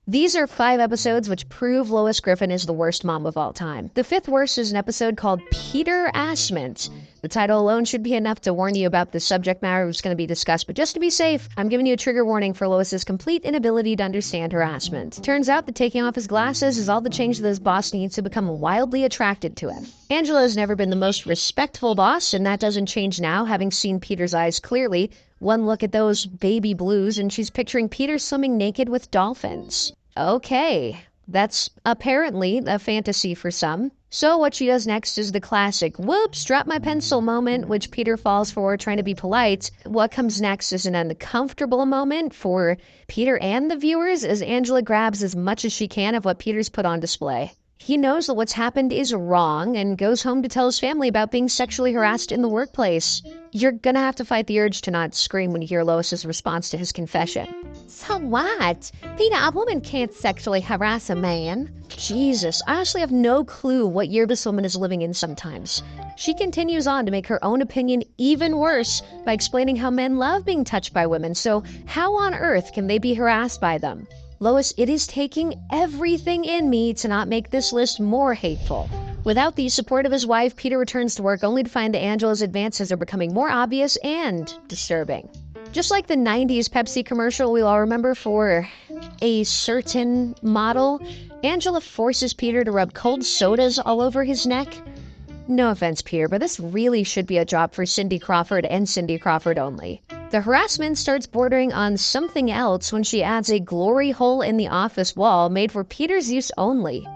These are 5 episodes which prove Lois Griffin is the worst mom of all time. The 5th worst is an episode called Peter Ashment. The title alone should be enough to warn you about the subject matter that's going to be discussed, but just to be safe, I'm giving you a trigger warning for Lois's complete inability to understand harassment. Turns out that taking off his glasses is all the change that his boss needs to become wildly attracted to him. Angela has never been the most respectful boss, and that doesn't change now, having seen Peter's eyes clearly. One look at those baby blues and she's picturing Peter swimming naked with dolphins. Okay, that's apparently a fantasy for some. So what she does next is the classic, whoops, drop my pencil moment, which Peter falls for, trying to be polite. What comes next is an uncomfortable moment for Peter and the viewers as Angela grabs as much as she can of what Peter's put on display. He knows that what's happened is wrong and goes home to tell his family about being sexually harassed in the workplace. You're gonna have to fight the urge to not scream when you hear Lois's response to his confession. So what? Peter, a woman can't sexually harass a man. Jesus, I honestly have no clue what year this woman is living in sometimes. She continues on to make her own opinion even worse by explaining how men love being touched by women, so how on earth can they be harassed by them? Lois, it is taking everything in me to not make this list more hateful. Without the support of his wife, Peter returns to work only to find that Angela's advances are becoming more obvious and disturbing. Just like the 90s Pepsi commercial we all remember for a certain model, Angela forces Peter to rub cold sodas all over his neck. No offense, Peter, but this really should be a job for Cindy Crawford and Cindy Crawford only. The harassment starts bordering on something else when she adds a glory hole in the office wall made for Peter's use only.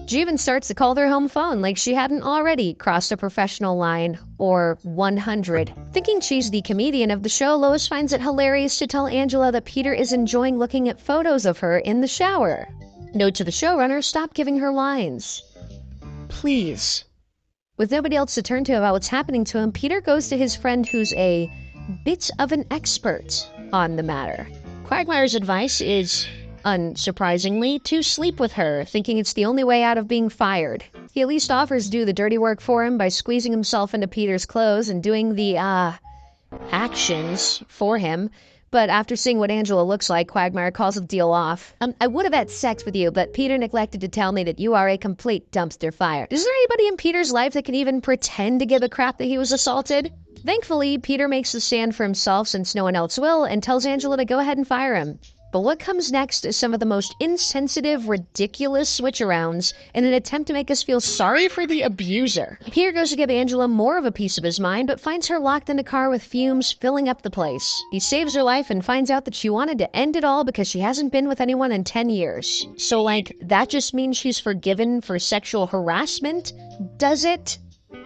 She even starts to call their home phone like she hadn't already crossed a professional line, or 100. Thinking she's the comedian of the show, Lois finds it hilarious to tell Angela that Peter is enjoying looking at photos of her in the shower. Note to the showrunner, stop giving her lines. Please. With nobody else to turn to about what's happening to him, Peter goes to his friend who's a bit of an expert on the matter. Quagmire's advice is, unsurprisingly, to sleep with her, thinking it's the only way out of being fired. He at least offers to do the dirty work for him by squeezing himself into Peter's clothes and doing the, actions for him. But after seeing what Angela looks like, Quagmire calls the deal off. I would have had sex with you, but Peter neglected to tell me that you are a complete dumpster fire. Is there anybody in Peter's life that can even pretend to give a crap that he was assaulted? Thankfully, Peter makes the stand for himself since no one else will and tells Angela to go ahead and fire him. But what comes next is some of the most insensitive, ridiculous switch-arounds in an attempt to make us feel sorry for the abuser. Peter goes to give Angela more of a piece of his mind, but finds her locked in a car with fumes filling up the place. He saves her life and finds out that she wanted to end it all because she hasn't been with anyone in 10 years. So, like, that just means she's forgiven for sexual harassment? Does it?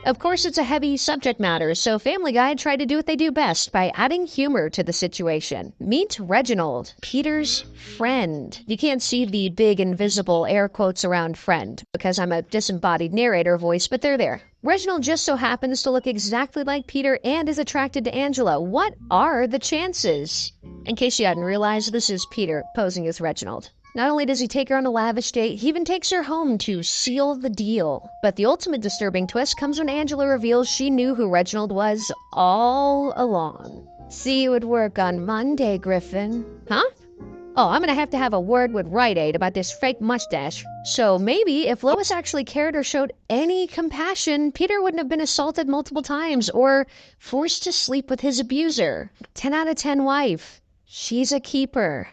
Of course, it's a heavy subject matter, so Family Guy tried to do what they do best by adding humor to the situation. Meet Reginald, Peter's friend. You can't see the big invisible air quotes around friend because I'm a disembodied narrator voice, but they're there. Reginald just so happens to look exactly like Peter and is attracted to Angela. What are the chances? In case you hadn't realized, this is Peter posing as Reginald. Not only does he take her on a lavish date, he even takes her home to seal the deal. But the ultimate disturbing twist comes when Angela reveals she knew who Reginald was all along. See you at work on Monday, Griffin. Huh? Oh, I'm gonna have to have a word with Rite Aid about this fake mustache. So maybe if Lois actually cared or showed any compassion, Peter wouldn't have been assaulted multiple times or forced to sleep with his abuser. 10 out of 10 wife. She's a keeper.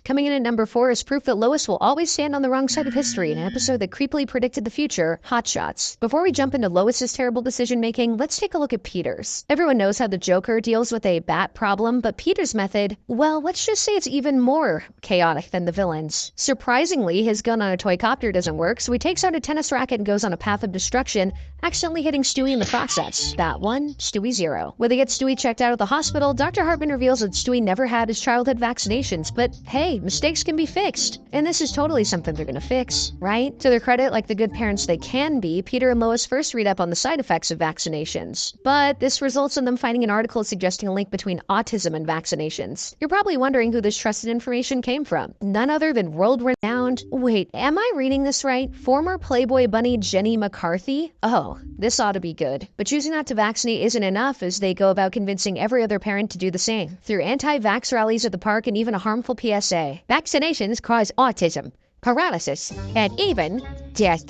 Coming in at number 4 is proof that Lois will always stand on the wrong side of history in an episode that creepily predicted the future, Hot Shots. Before we jump into Lois's terrible decision-making, let's take a look at Peter's. Everyone knows how the Joker deals with a bat problem, but Peter's method, well, let's just say it's even more chaotic than the villain's. Surprisingly, his gun on a toy copter doesn't work, so he takes out a tennis racket and goes on a path of destruction, accidentally hitting Stewie in the process. That one, Stewie 0. When they get Stewie checked out at the hospital, Dr. Hartman reveals that Stewie never had his childhood vaccinations, but hey, mistakes can be fixed. And this is totally something they're gonna fix, right? To their credit, like the good parents they can be, Peter and Lois first read up on the side effects of vaccinations. But this results in them finding an article suggesting a link between autism and vaccinations. You're probably wondering who this trusted information came from. None other than world-renowned... Wait, am I reading this right? Former Playboy bunny Jenny McCarthy? Oh, this ought to be good. But choosing not to vaccinate isn't enough as they go about convincing every other parent to do the same. Through anti-vax rallies at the park and even a harmful PSA. Vaccinations cause autism, paralysis, and even death.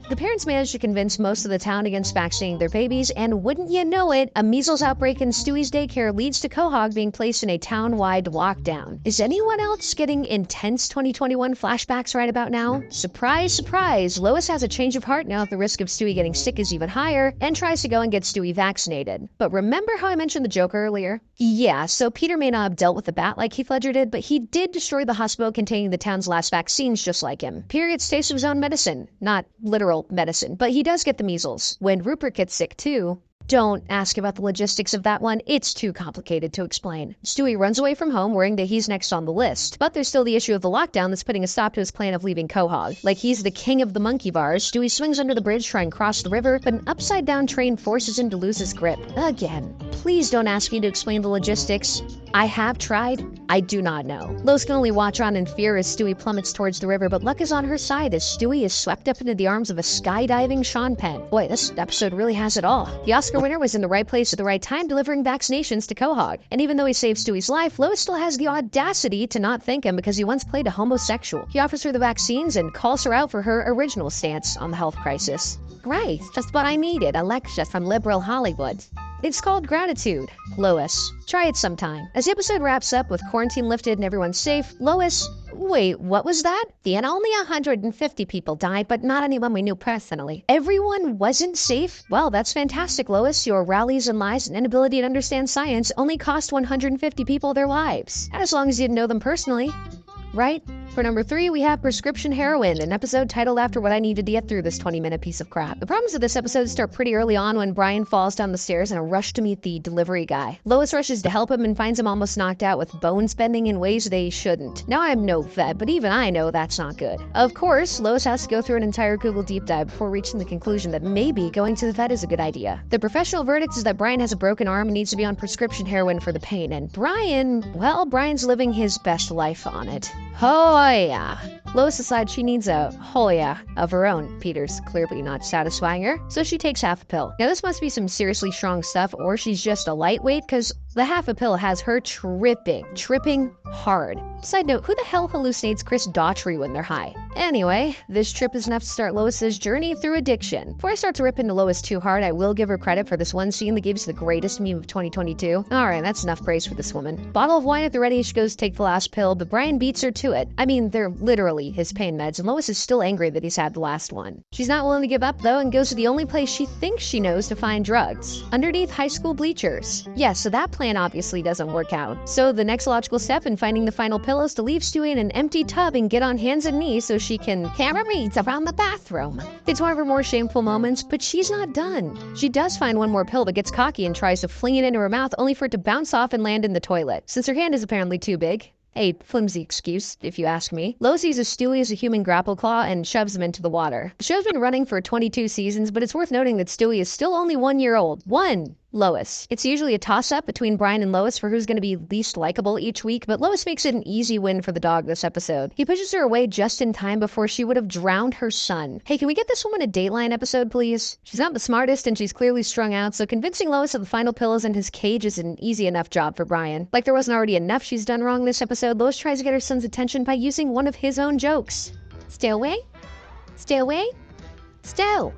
The parents managed to convince most of the town against vaccinating their babies, and wouldn't you know it, a measles outbreak in Stewie's daycare leads to Quahog being placed in a town-wide lockdown. Is anyone else getting intense 2021 flashbacks right about now? Surprise, surprise, Lois has a change of heart now that the risk of Stewie getting sick is even higher, and tries to go and get Stewie vaccinated. But remember how I mentioned the Joker earlier? Yeah, so Peter may not have dealt with the bat like Heath Ledger did, but he did destroy the hospital containing the town's last vaccines just like him. Peter gets taste of his own medicine. Not literal medicine, but he does get the measles. When Rupert gets sick too. Don't ask about the logistics of that one, it's too complicated to explain. Stewie runs away from home worrying that he's next on the list. But there's still the issue of the lockdown that's putting a stop to his plan of leaving Quahog. Like he's the king of the monkey bars, Stewie swings under the bridge trying to cross the river, but an upside down train forces him to lose his grip. Again, please don't ask me to explain the logistics. I have tried. I do not know. Lois can only watch on in fear as Stewie plummets towards the river, but luck is on her side as Stewie is swept up into the arms of a skydiving Sean Penn. Boy, this episode really has it all. The Oscar winner was in the right place at the right time, delivering vaccinations to Quahog. And even though he saved Stewie's life, Lois still has the audacity to not thank him because he once played a homosexual. He offers her the vaccines and calls her out for her original stance on the health crisis. Great, just what I needed, a lecture from liberal Hollywood. It's called gratitude. Lois, try it sometime. As the episode wraps up with quarantine lifted and everyone's safe, Lois, wait, what was that? And only 150 people died, but not anyone we knew personally. Everyone wasn't safe? Well, that's fantastic, Lois. Your rallies and lies and inability to understand science only cost 150 people their lives. As long as you didn't know them personally. Right? For number 3, we have Prescription Heroin, an episode titled after what I needed to get through this 20-minute piece of crap. The problems of this episode start pretty early on when Brian falls down the stairs in a rush to meet the delivery guy. Lois rushes to help him and finds him almost knocked out with bones bending in ways they shouldn't. Now I'm no vet, but even I know that's not good. Of course, Lois has to go through an entire Google deep dive before reaching the conclusion that maybe going to the vet is a good idea. The professional verdict is that Brian has a broken arm and needs to be on prescription heroin for the pain, and Brian's living his best life on it. Oh yeah. Lois decides she needs a Hoya of her own. Peter's clearly not satisfying her, so she takes half a pill. Now this must be some seriously strong stuff, or she's just a lightweight, because the half a pill has her tripping hard. Side note, who the hell hallucinates Chris Daughtry when they're high? Anyway, this trip is enough to start Lois's journey through addiction. Before I start to rip into Lois too hard, I will give her credit for this one scene that gives the greatest meme of 2022. Alright, that's enough praise for this woman. Bottle of wine at the ready, she goes to take the last pill, but Brian beats her to it. I mean, they're literally his pain meds, and Lois is still angry that he's had the last one. She's not willing to give up, though, and goes to the only place she thinks she knows to find drugs. Underneath high school bleachers. Yeah, so that plan obviously doesn't work out. So the next logical step in finding the final pill is to leave Stewie in an empty tub and get on hands and knees so she can Camera reads around the bathroom. It's one of her more shameful moments, but she's not done. She does find one more pill but gets cocky and tries to fling it into her mouth only for it to bounce off and land in the toilet, since her hand is apparently too big. A flimsy excuse, if you ask me. Lois uses Stewie as a human grapple claw and shoves him into the water. The show's been running for 22 seasons, but it's worth noting that Stewie is still only 1 year old. Lois. It's usually a toss-up between Brian and Lois for who's going to be least likable each week, but Lois makes it an easy win for the dog this episode. He pushes her away just in time before she would have drowned her son. Hey, can we get this woman a Dateline episode, please? She's not the smartest and she's clearly strung out, so convincing Lois of the final pill is in his cage is an easy enough job for Brian. Like there wasn't already enough she's done wrong this episode, Lois tries to get her son's attention by using one of his own jokes. Stay away. Stay away. Still.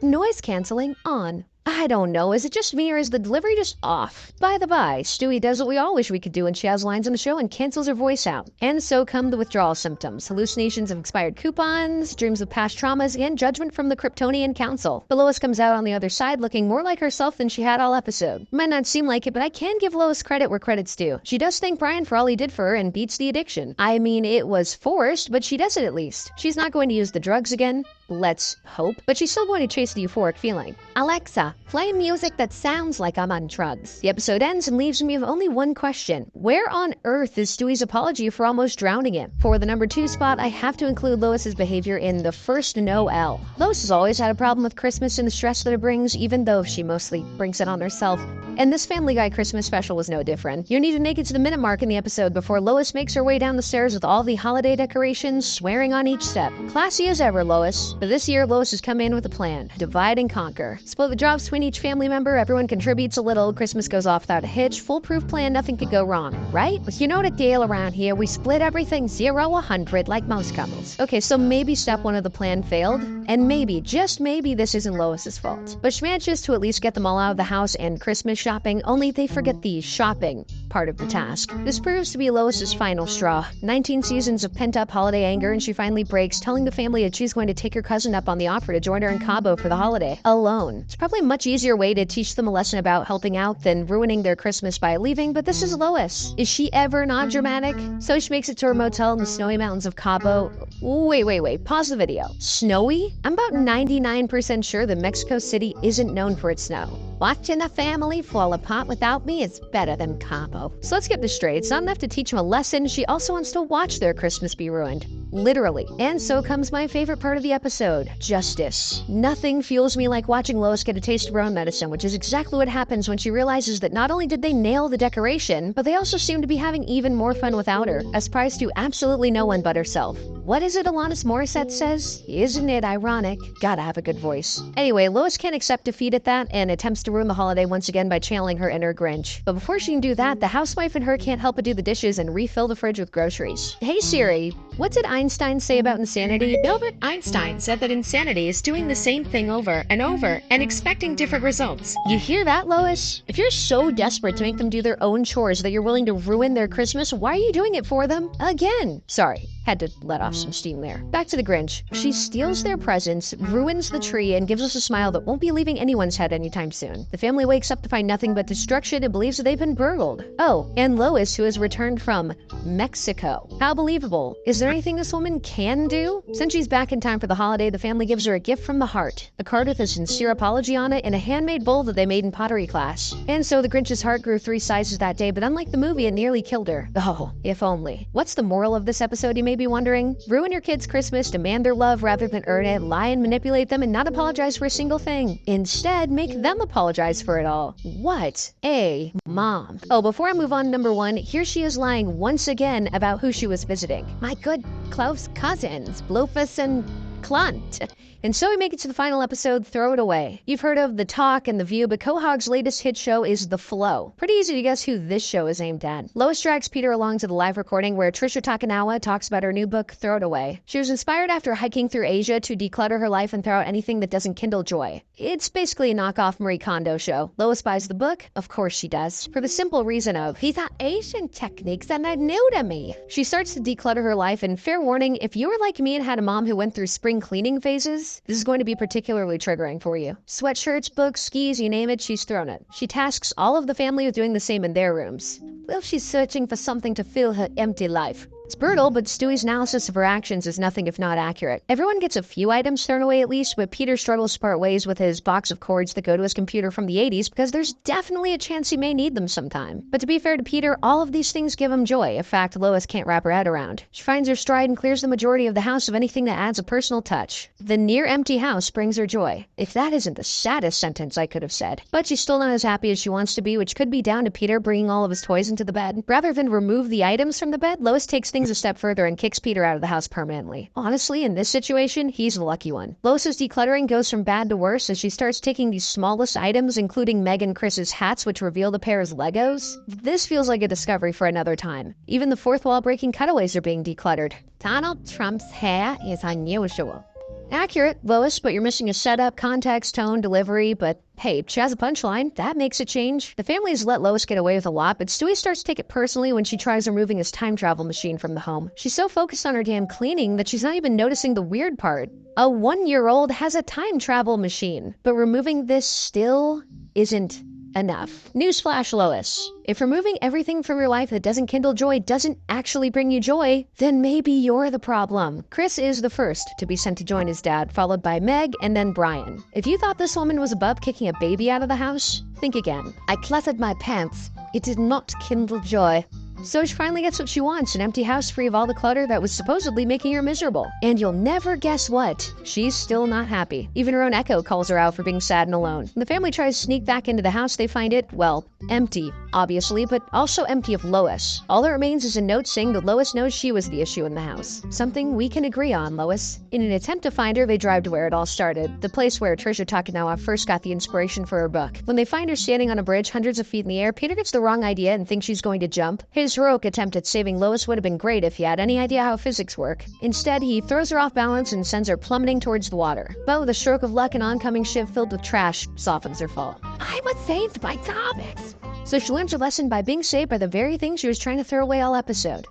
Noise canceling on. I don't know, is it just me or is the delivery just off? By the by, Stewie does what we all wish we could do when she has lines on the show and cancels her voice out. And so come the withdrawal symptoms, hallucinations of expired coupons, dreams of past traumas, and judgment from the Kryptonian Council. But Lois comes out on the other side looking more like herself than she had all episode. Might not seem like it, but I can give Lois credit where credit's due. She does thank Brian for all he did for her and beats the addiction. I mean, it was forced, but she does it at least. She's not going to use the drugs again. Let's hope. But she's still going to chase the euphoric feeling. Alexa, play music that sounds like I'm on drugs. The episode ends and leaves me with only one question. Where on earth is Stewie's apology for almost drowning him? For the number 2 spot, I have to include Lois's behavior in the first Noel. Lois has always had a problem with Christmas and the stress that it brings, even though she mostly brings it on herself. And this Family Guy Christmas special was no different. You don't even make it to the minute mark in the episode before Lois makes her way down the stairs with all the holiday decorations, swearing on each step. Classy as ever, Lois. But this year, Lois has come in with a plan. Divide and conquer. Split the jobs between each family member, everyone contributes a little, Christmas goes off without a hitch, foolproof plan, nothing could go wrong, right? But you know the deal around here, we split everything 0-100 like most couples. Okay, so maybe step 1 of the plan failed, and maybe, just maybe, this isn't Lois's fault. But she manages to at least get them all out of the house and Christmas shopping, only they forget the shopping part of the task. This proves to be Lois's final straw. 19 seasons of pent-up holiday anger, and she finally breaks, telling the family that she's going to take her cousin up on the offer to join her in Cabo for the holiday, alone. It's probably a much easier way to teach them a lesson about helping out than ruining their Christmas by leaving, but this is Lois. Is she ever not dramatic? So she makes it to her motel in the snowy mountains of Cabo. Wait, pause the video. Snowy? I'm about 99% sure that Mexico City isn't known for its snow. Watching the family fall apart without me is better than Cabo. So let's get this straight. It's not enough to teach them a lesson, she also wants to watch their Christmas be ruined. Literally. And so comes my favorite part of the episode, justice. Nothing fuels me like watching Lois get a taste of her own medicine, which is exactly what happens when she realizes that not only did they nail the decoration, but they also seem to be having even more fun without her, a surprise to absolutely no one but herself. What is it Alanis Morissette says? Isn't it ironic? Gotta have a good voice. Anyway, Lois can't accept defeat at that and attempts to ruin the holiday once again by channeling her inner Grinch. But before she can do that, the housewife and her can't help but do the dishes and refill the fridge with groceries. Hey Siri, what did Einstein say about insanity? Albert Einstein said that insanity is doing the same thing over and over and expecting different results. You hear that, Lois? If you're so desperate to make them do their own chores that you're willing to ruin their Christmas, why are you doing it for them? Again. Sorry, had to let off some steam there. Back to the Grinch. She steals their presents, ruins the tree, and gives us a smile that won't be leaving anyone's head anytime soon. The family wakes up to find nothing but destruction and believes that they've been burgled. Oh, and Lois, who has returned from Mexico. How believable. Is there anything this woman can do? Since she's back in time for the holiday, the family gives her a gift from the heart. A card with a sincere apology on it and a handmade bowl that they made in pottery class. And so the Grinch's heart grew 3 sizes that day, but unlike the movie, it nearly killed her. Oh, if only. What's the moral of this episode, you may be wondering? Ruin your kids' Christmas, demand their love rather than earn it, lie and manipulate them, and not apologize for a single thing. Instead, make them apologize for it all. What a mom. Oh, before I move on to number 1, here she is lying once again about who she was visiting. My good close cousins, Bloofus and Clunt. And so we make it to the final episode, Throw It Away. You've heard of The Talk and The View, but Quahog's latest hit show is The Flow. Pretty easy to guess who this show is aimed at. Lois drags Peter along to the live recording where Trisha Takanawa talks about her new book, Throw It Away. She was inspired after hiking through Asia to declutter her life and throw out anything that doesn't kindle joy. It's basically a knockoff Marie Kondo show. Lois buys the book, of course she does, for the simple reason of, These are Asian techniques and they're new to me. She starts to declutter her life, and fair warning, if you were like me and had a mom who went through spring cleaning phases, this is going to be particularly triggering for you. Sweatshirts, books, skis, you name it, she's thrown it. She tasks all of the family with doing the same in their rooms. Well, she's searching for something to fill her empty life. It's brutal, but Stewie's analysis of her actions is nothing if not accurate. Everyone gets a few items thrown away at least, but Peter struggles to part ways with his box of cords that go to his computer from the 80s because there's definitely a chance he may need them sometime. But to be fair to Peter, all of these things give him joy, a fact Lois can't wrap her head around. She finds her stride and clears the majority of the house of anything that adds a personal touch. The near-empty house brings her joy. If that isn't the saddest sentence I could have said. But she's still not as happy as she wants to be, which could be down to Peter bringing all of his toys into the bed. Rather than remove the items from the bed, Lois takes things a step further and kicks Peter out of the house permanently. Honestly, in this situation, he's the lucky one. Lois's decluttering goes from bad to worse as she starts taking these smallest items, including Meg and Chris's hats, which reveal the pair's Legos. This feels like a discovery for another time. Even the fourth wall breaking cutaways are being decluttered. Donald Trump's hair is unusual. Accurate, Lois, but you're missing a setup, context, tone, delivery, but hey, she has a punchline. That makes a change. The family has let Lois get away with a lot, but Stewie starts to take it personally when she tries removing his time travel machine from the home. She's so focused on her damn cleaning that she's not even noticing the weird part. A 1-year-old has a time travel machine, but removing this still isn't enough. Newsflash, Lois. If removing everything from your life that doesn't kindle joy doesn't actually bring you joy, then maybe you're the problem. Chris is the first to be sent to join his dad, followed by Meg and then Brian. If you thought this woman was above kicking a baby out of the house, think again. I cluttered my pants. It did not kindle joy. So she finally gets what she wants, an empty house free of all the clutter that was supposedly making her miserable. And you'll never guess what? She's still not happy. Even her own echo calls her out for being sad and alone. When the family tries to sneak back into the house, they find it, well, empty, obviously, but also empty of Lois. All that remains is a note saying that Lois knows she was the issue in the house. Something we can agree on, Lois. In an attempt to find her, they drive to where it all started, the place where Trisha Takanawa first got the inspiration for her book. When they find her standing on a bridge hundreds of feet in the air, Peter gets the wrong idea and thinks she's going to jump. His heroic attempt at saving Lois would have been great if he had any idea how physics work. Instead, he throws her off balance and sends her plummeting towards the water. But with a stroke of luck, an oncoming ship filled with trash softens her fall. I was saved by comics. So she learns her lesson by being saved by the very thing she was trying to throw away all episode.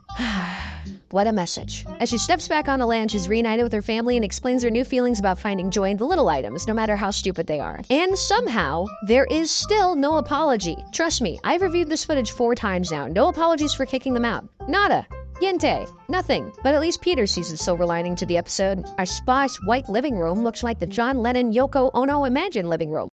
What a message. As she steps back on the land, she's reunited with her family and explains her new feelings about finding joy in the little items, no matter how stupid they are. And somehow, there is still no apology. Trust me, I've reviewed this footage 4 times now. No apologies for kicking them out. Nada. Yente. Nothing. But at least Peter sees the silver lining to the episode. Our sparse white living room looks like the John Lennon Yoko Ono Imagine living room.